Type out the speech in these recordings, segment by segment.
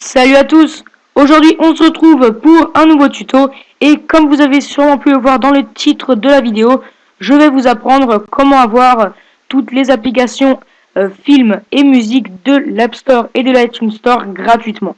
Salut à tous. Aujourd'hui on se retrouve pour un nouveau tuto et comme vous avez sûrement pu le voir dans le titre de la vidéo, je vais vous apprendre comment avoir toutes les applications films et musique de l'App Store et de l'iTunes Store gratuitement.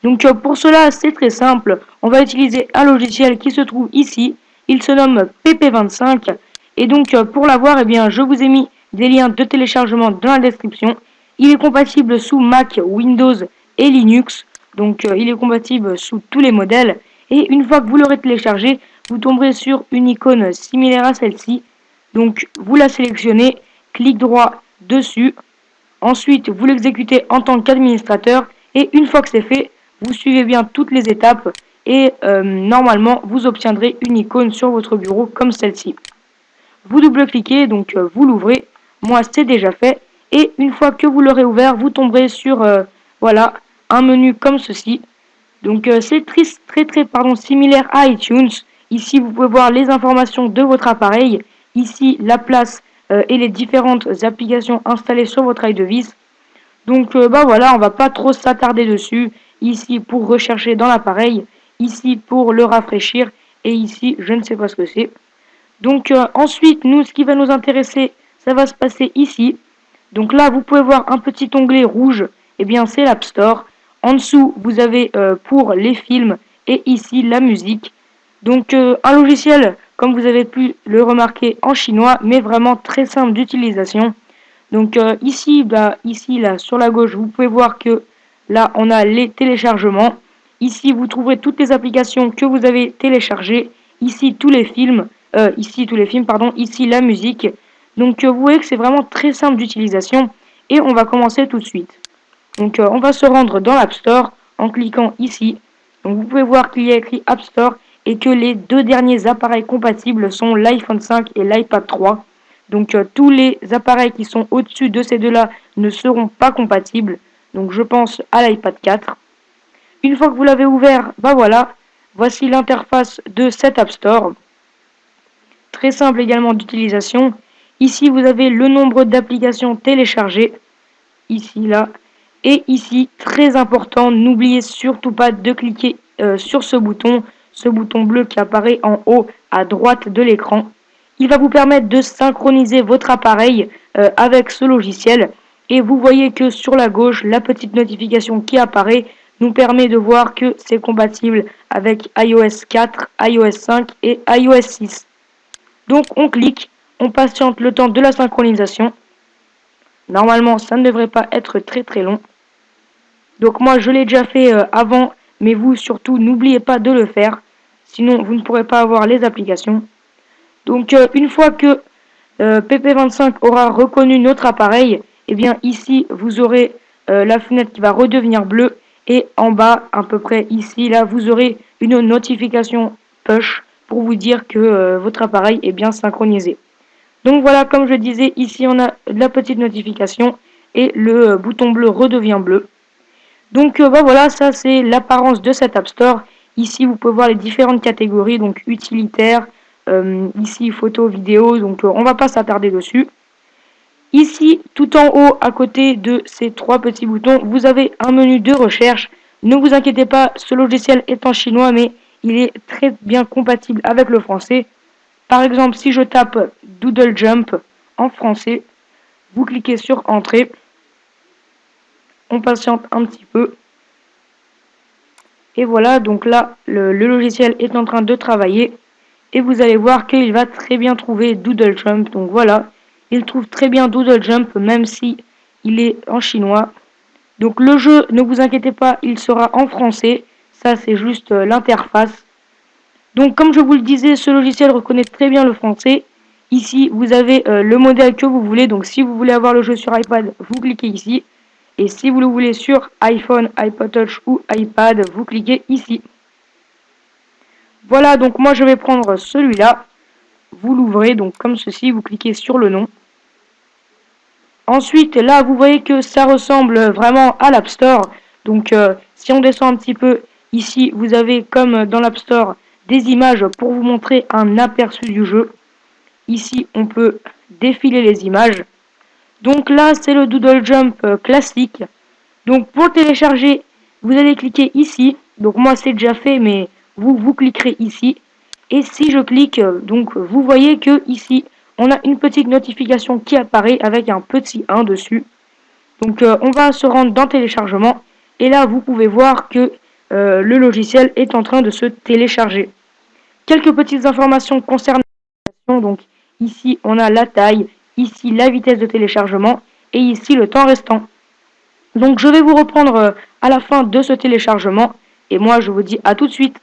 Donc pour cela c'est très simple, on va utiliser un logiciel qui se trouve ici, il se nomme PP25 et donc pour l'avoir eh bien je vous ai mis des liens de téléchargement dans la description. Il est compatible sous Mac, Windows et Linux. Donc il est compatible sous tous les modèles. Et une fois que vous l'aurez téléchargé, vous tomberez sur une icône similaire à celle-ci. Donc vous la sélectionnez, clic droit dessus. Ensuite, vous l'exécutez en tant qu'administrateur. Et une fois que c'est fait, vous suivez bien toutes les étapes. Et normalement, vous obtiendrez une icône sur votre bureau comme celle-ci. Vous double-cliquez, donc vous l'ouvrez. Moi, c'est déjà fait. Et une fois que vous l'aurez ouvert, vous tomberez sur voilà, un menu comme ceci. Donc c'est très similaire à iTunes. Ici, vous pouvez voir les informations de votre appareil. Ici, la place et les différentes applications installées sur votre iDevice. Donc bah voilà, on va pas trop s'attarder dessus. Ici pour rechercher dans l'appareil, ici pour le rafraîchir et ici je ne sais pas ce que c'est. Donc ensuite, nous, ce qui va nous intéresser, ça va se passer ici. Donc là, vous pouvez voir un petit onglet rouge, et bien c'est l'App Store. En dessous, vous avez pour les films et ici la musique. Donc un logiciel, comme vous avez pu le remarquer en chinois, mais vraiment très simple d'utilisation. Donc ici, là, sur la gauche, vous pouvez voir que là, on a les téléchargements. Ici, vous trouverez toutes les applications que vous avez téléchargées. Ici, tous les films. Ici, la musique. Donc, vous voyez que c'est vraiment très simple d'utilisation. Et on va commencer tout de suite. Donc, on va se rendre dans l'App Store en cliquant ici. Donc, vous pouvez voir qu'il y a écrit App Store et que les deux derniers appareils compatibles sont l'iPhone 5 et l'iPad 3. Donc tous les appareils qui sont au-dessus de ces deux-là ne seront pas compatibles. Donc je pense à l'iPad 4. Une fois que vous l'avez ouvert, bah voilà, voici l'interface de cet App Store. Très simple également d'utilisation. Ici vous avez le nombre d'applications téléchargées. Ici, là. Et ici, très important, n'oubliez surtout pas de cliquer sur ce bouton bleu qui apparaît en haut à droite de l'écran. Il va vous permettre de synchroniser votre appareil avec ce logiciel. Et vous voyez que sur la gauche, la petite notification qui apparaît nous permet de voir que c'est compatible avec iOS 4, iOS 5 et iOS 6. Donc on clique, on patiente le temps de la synchronisation. Normalement, ça ne devrait pas être très long. Donc moi, je l'ai déjà fait avant, mais vous surtout, n'oubliez pas de le faire. Sinon, vous ne pourrez pas avoir les applications. Donc une fois que PP25 aura reconnu notre appareil, et bien ici vous aurez la fenêtre qui va redevenir bleue et en bas à peu près ici là vous aurez une notification push pour vous dire que votre appareil est bien synchronisé. Donc voilà, comme je disais, ici on a la petite notification et le bouton bleu redevient bleu. Donc bah voilà, ça c'est l'apparence de cet App Store. Ici vous pouvez voir les différentes catégories, donc utilitaire, ici photo, vidéo, donc on va pas s'attarder dessus. Ici, tout en haut, à côté de ces trois petits boutons, vous avez un menu de recherche. Ne vous inquiétez pas, ce logiciel est en chinois, mais il est très bien compatible avec le français. Par exemple, si je tape Doodle Jump en français, vous cliquez sur Entrée. On patiente un petit peu. Et voilà, donc là, le logiciel est en train de travailler. Et vous allez voir qu'il va très bien trouver Doodle Jump. Donc voilà, il trouve très bien Doodle Jump, même si il est en chinois. Donc le jeu, ne vous inquiétez pas, il sera en français. Ça, c'est juste l'interface. Donc comme je vous le disais, ce logiciel reconnaît très bien le français. Ici, vous avez le modèle que vous voulez. Donc si vous voulez avoir le jeu sur iPad, vous cliquez ici. Et si vous le voulez sur iPhone, iPod Touch ou iPad, vous cliquez ici. Voilà, donc moi je vais prendre celui-là. Vous l'ouvrez donc comme ceci, vous cliquez sur le nom. Ensuite, là, vous voyez que ça ressemble vraiment à l'App Store. Donc si on descend un petit peu, ici, vous avez comme dans l'App Store des images pour vous montrer un aperçu du jeu. Ici, on peut défiler les images. Donc là, c'est le Doodle Jump classique. Donc pour le télécharger, Vous allez cliquer ici. Donc moi c'est déjà fait, mais vous cliquerez ici. Et si je clique, donc vous voyez que ici, on a une petite notification qui apparaît avec un petit 1 dessus. Donc on va se rendre dans téléchargement. Et là, vous pouvez voir que le logiciel est en train de se télécharger. Quelques petites informations concernant l'application. Donc ici, on a la taille, ici la vitesse de téléchargement et ici le temps restant. Donc je vais vous reprendre à la fin de ce téléchargement. Et moi, je vous dis à tout de suite.